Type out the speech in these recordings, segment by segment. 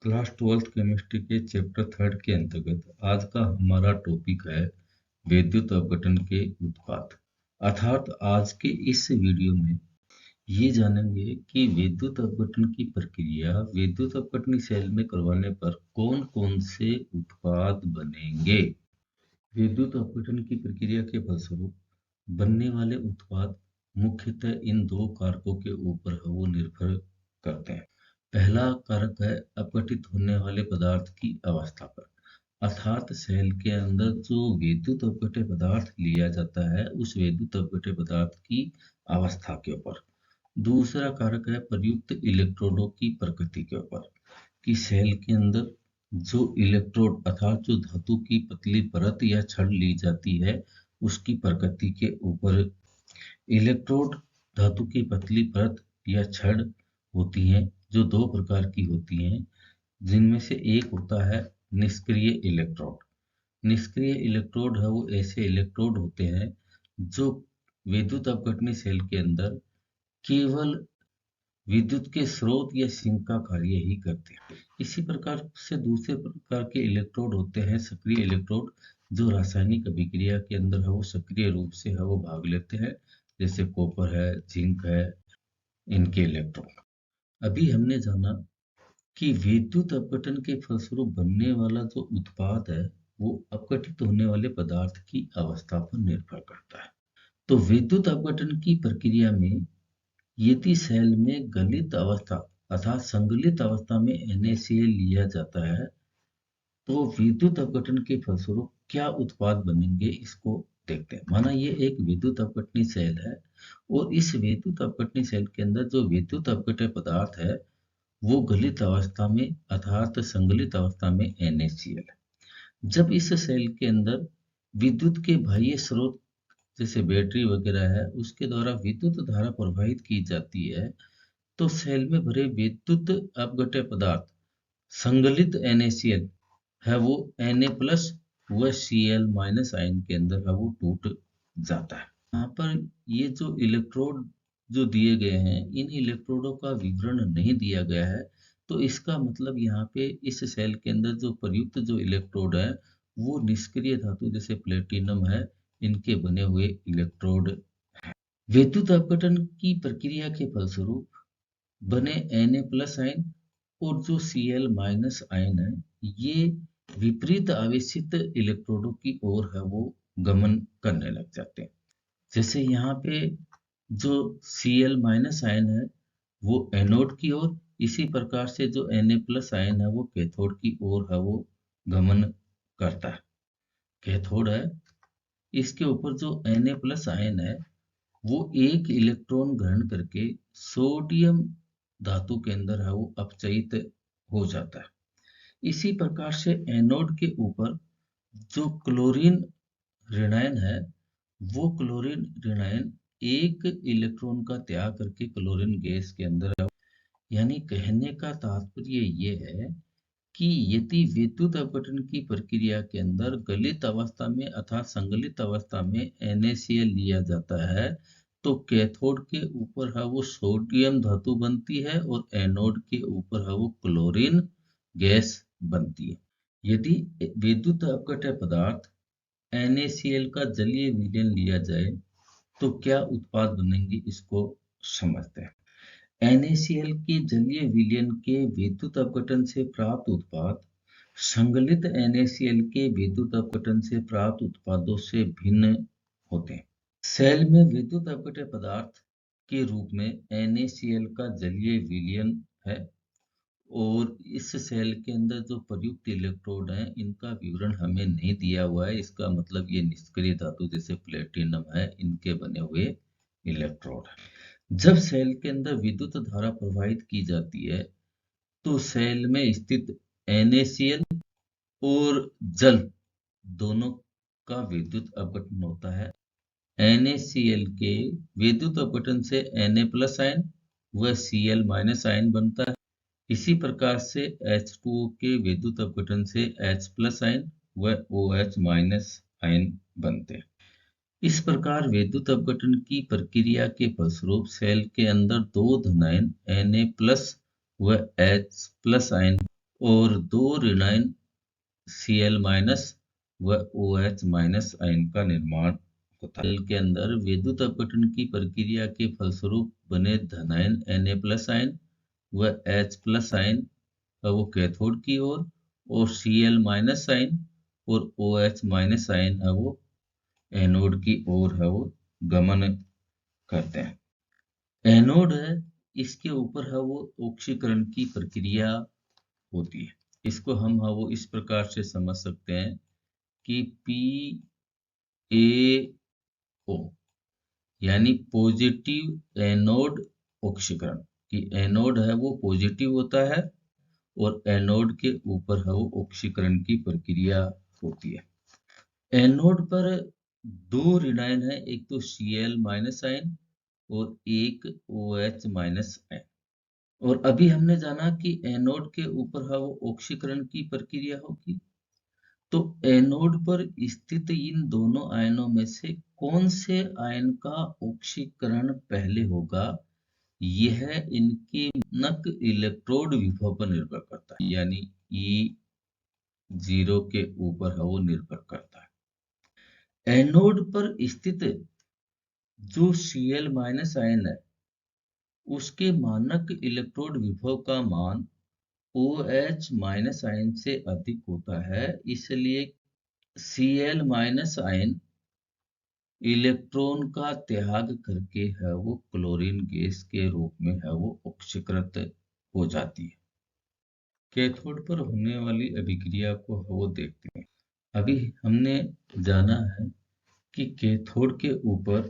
Class 12th chemistry के chapter 3 के अंतर्गत आज का हमारा टॉपिक है विद्युत अपघटन के उत्पाद। अर्थात आज के इस वीडियो में ये जानेंगे कि विद्युत अपघटन की प्रक्रिया विद्युत अपघटनी सेल में करवाने पर कौन कौन से उत्पाद बनेंगे। विद्युत अपघटन की प्रक्रिया के फलस्वरूप बनने वाले उत्पाद मुख्यतः इन दो कारकों के ऊपर वो निर्भर करते हैं। पहला कारक है अपघटित होने वाले पदार्थ की अवस्था पर, अर्थात सेल के अंदर जो विद्युत अपघट्य पदार्थ लिया जाता है उस विद्युत अपघट्य पदार्थ की अवस्था के ऊपर। दूसरा कारक है प्रयुक्त इलेक्ट्रोडों की प्रकृति के ऊपर, कि सेल के अंदर जो इलेक्ट्रोड अर्थात जो धातु की पतली परत या छड़ ली जाती है उसकी प्रकृति के ऊपर। इलेक्ट्रोड धातु की पतली परत या छड़ होती हैं जो दो प्रकार की होती हैं, जिनमें से एक होता है निष्क्रिय इलेक्ट्रोड। निष्क्रिय इलेक्ट्रोड है वो ऐसे इलेक्ट्रोड होते हैं जो विद्युत अपघटनी सेल के अंदर केवल विद्युत के स्रोत या सिंक का कार्य ही करते हैं। इसी प्रकार से दूसरे प्रकार के इलेक्ट्रोड होते हैं सक्रिय इलेक्ट्रोड, जो रासायनिक अभिक्रिया के अंदर है वो सक्रिय रूप से है वो भाग लेते हैं, जैसे कॉपर है, जिंक है, इनके इलेक्ट्रॉन। अभी हमने जाना कि विद्युत अपघटन के फलस्वरूप बनने वाला जो उत्पाद है वो अपघटित होने वाले पदार्थ की अवस्था पर निर्भर करता है। तो विद्युत अपघटन की प्रक्रिया में यदि सेल में गलित अवस्था अर्थात संगलित अवस्था में NaCl लिया जाता है तो विद्युत अपघटन के फलस्वरूप क्या उत्पाद बनेंगे इसको देखते हैं। माना ये एक विद्युत अपघटनी सेल है और इस विद्युत अपघटनी सेल के अंदर जो विद्युत अपघट्य पदार्थ है वो गलित अवस्था में अर्थात संगलित अवस्था में NaCl है। जब इस सेल के अंदर विद्युत के बाह्य स्रोत जैसे बैटरी वगैरह है उसके द्वारा विद्युत धारा प्रवाहित की जाती है तो सेल में भरे विद्युत अपघट्य पदार्थ संगलित NaCl है वो Na प्लस व Cl माइनस आयन के अंदर है वो टूट जाता है। यहाँ पर ये जो इलेक्ट्रोड जो दिए गए हैं इन इलेक्ट्रोडों का विवरण नहीं दिया गया है, तो इसका मतलब यहाँ पे इस सेल के अंदर जो प्रयुक्त जो इलेक्ट्रोड है वो निष्क्रिय धातु जैसे प्लेटिनम है इनके बने हुए इलेक्ट्रोड है। विद्युत अपघटन की प्रक्रिया के फलस्वरूप बने Na प्लस आयन और जो Cl माइनस आयन है ये विपरीत आवेशित इलेक्ट्रोडों की ओर है वो गमन करने लग जाते हैं। जैसे यहाँ पे जो Cl माइनस आयन है वो एनोड की ओर, इसी प्रकार से जो Na प्लस आयन है वो कैथोड की ओर है वो गमन करता है। कैथोड है इसके ऊपर जो Na प्लस आयन है वो एक इलेक्ट्रॉन ग्रहण करके सोडियम धातु के अंदर है वो अपचयित हो जाता है। इसी प्रकार से एनोड के ऊपर जो क्लोरीन ऋणायन है वो क्लोरीन ऋणायन एक इलेक्ट्रॉन का त्याग करके क्लोरीन गैस के अंदर है। यानी कहने का तात्पर्य ये है कि यदि विद्युत अपघटन की प्रक्रिया के अंदर गलित अवस्था में अर्थात संगलित अवस्था में NaCl लिया जाता है तो कैथोड के ऊपर है वो सोडियम धातु बनती है और एनोड के ऊपर है वो क्लोरीन गैस बनती है। यदि विद्युत अपघट्य पदार्थ NaCl का जलीय विलयन लिया जाए तो क्या उत्पाद बनेंगे इसको समझते हैं। NaCl के जलीय विलयन के विद्युत अपघटन से प्राप्त उत्पाद संगलित NaCl के विद्युत अपघटन से प्राप्त उत्पादों से भिन्न होते हैं। सेल में विद्युत अपघट्य पदार्थ के रूप में NaCl का जलीय विलयन है और इस सेल के अंदर जो प्रयुक्त इलेक्ट्रोड हैं इनका विवरण हमें नहीं दिया हुआ है। इसका मतलब ये निष्क्रिय धातु जैसे प्लेटिनम है इनके बने हुए इलेक्ट्रोड है। जब सेल के अंदर विद्युत धारा प्रवाहित की जाती है तो सेल में स्थित NaCl और जल दोनों का विद्युत अपघटन होता है। NaCl के विद्युत अपघटन से Na प्लस आयन व Cl माइनस आयन बनता है। इसी प्रकार से H2O के विद्युत अपघटन से H प्लस आयन व OH माइनस आयन बनते हैं। इस प्रकार विद्युत अपघटन की प्रक्रिया के फलस्वरूप सेल के अंदर दो धनायन Na प्लस व H प्लस आयन और 2 ऋणायन Cl माइनस व OH माइनस आयन का निर्माण होता है। सेल के अंदर विद्युत अपघटन की प्रक्रिया के फलस्वरूप बने धनायन Na+ आयन व H+ आयन वो कैथोड की ओर और Cl माइनस आयन और OH माइनस आयन है वो एनोड की ओर है वो गमन करते हैं। एनोड है, इसके ऊपर है वो ऑक्सीकरण की प्रक्रिया होती है। इसको हम है वो इस प्रकार से समझ सकते हैं कि PaO यानी पॉजिटिव एनोड ऑक्सीकरण, कि एनोड है वो पॉजिटिव होता है और एनोड के ऊपर है वो ऑक्सीकरण की प्रक्रिया होती है। एनोड पर 2 ऋणायन है, एक तो Cl माइनस आयन और एक OH माइनस आयन। और अभी हमने जाना कि एनोड के ऊपर है वो ऑक्सीकरण की प्रक्रिया होगी, तो एनोड पर स्थित इन दोनों आयनों में से कौन से आयन का ऑक्सीकरण पहले होगा, यह इनके नक इलेक्ट्रोड विभव पर निर्भर करता है, यानी E0 के ऊपर है वो निर्भर करता है। एनोड पर स्थित जो Cl माइनस आयन है उसके मानक इलेक्ट्रोड विभव का मान OH माइनस आयन से अधिक होता है, इसलिए Cl माइनस आयन इलेक्ट्रॉन का त्याग करके है वो क्लोरीन गैस के रूप में है वो ऑक्सीकृत हो जाती है। कैथोड पर होने वाली अभिक्रिया को वो देखते हैं। अभी हमने जाना है कि कैथोड के ऊपर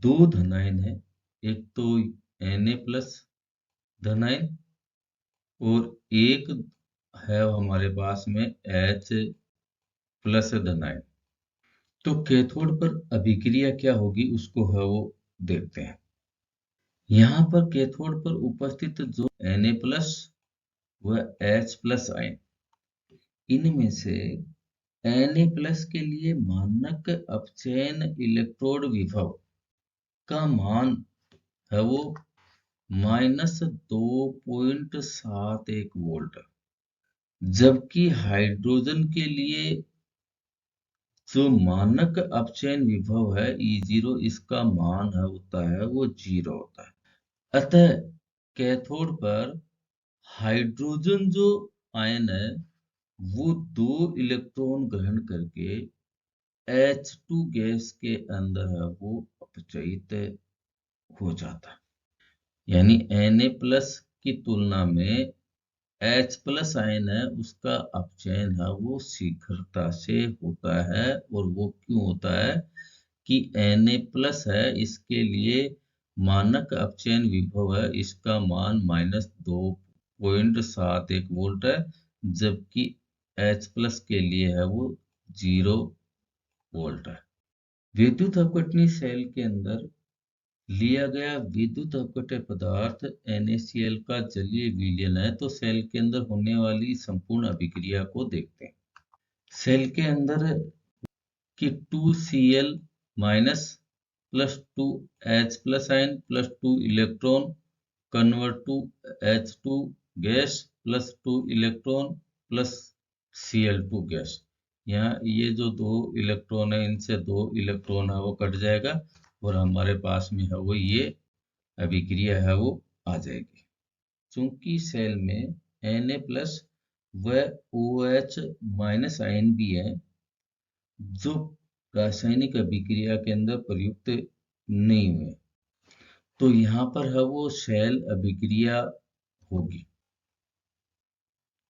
2 धनायन है, एक तो Na+ धनायन और एक है हमारे पास में H+ धनायन। तो कैथोड पर अभिक्रिया क्या होगी उसको है वो देखते हैं। यहाँ पर कैथोड पर उपस्थित जो Na+ व H+ आयन, इनमें से Na+ के लिए मानक अपचयन इलेक्ट्रोड विभव का मान है वो -2.71 वोल्ट, जबकि हाइड्रोजन के लिए जो मानक अपचयन विभव है E0, इसका मान है होता है वो 0 होता है। अतः कैथोड पर हाइड्रोजन जो आयन है वो 2 इलेक्ट्रॉन ग्रहण करके H2 गैस के अंदर है वो अपचयित हो जाता है, यानी Na+ की तुलना में H+ आयन है उसका अपचयन है वो शीघ्रता से होता है। और वो क्यों होता है कि Na+ है, इसके लिए मानक अपचयन विभव है, इसका मान -2.71 वोल्ट है, जबकि H+ के लिए है वो 0 वोल्ट है। विद्युत अपघटनी सेल के अंदर लिया गया विद्युत अपघट्य पदार्थ NaCl का जलीय विलयन है, तो सेल के अंदर होने वाली संपूर्ण अभिक्रिया को देखते हैं। सेल के अंदर कि 2Cl minus plus 2H+ ion plus 2 electron convert to H2 gas plus 2 electron plus Cl2 gas. यहाँ ये जो 2 इलेक्ट्रॉन है इनसे 2 इलेक्ट्रॉन है वो कट जाएगा और हमारे पास में है वो ये अभिक्रिया है वो आ जाएगी। चूंकि सेल में Na+ व OH माइनस आयन भी है जो रासायनिक अभिक्रिया के अंदर प्रयुक्त नहीं हुए, तो यहाँ पर है वो सेल अभिक्रिया होगी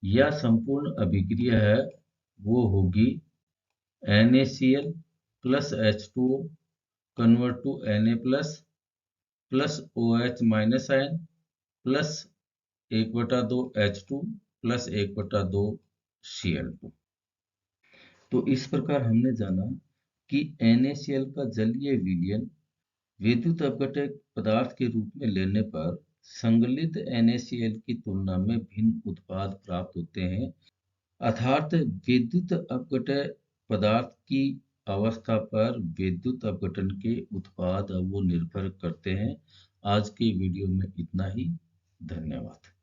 या संपूर्ण अभिक्रिया है वो होगी NaCl plus H2O convert to Na plus OH minus ion plus 1/2 H2 plus 1/2 Cl2। तो इस प्रकार हमने जाना कि NaCl का जलीय विलयन विद्युत अपघट्य पदार्थ के रूप में लेने पर संगलित NaCl की तुलना में भिन्न उत्पाद प्राप्त होते हैं, अर्थात विद्युत अपघट्य पदार्थ की अवस्था पर विद्युत अपघटन के उत्पाद वो निर्भर करते हैं। आज के वीडियो में इतना ही। धन्यवाद।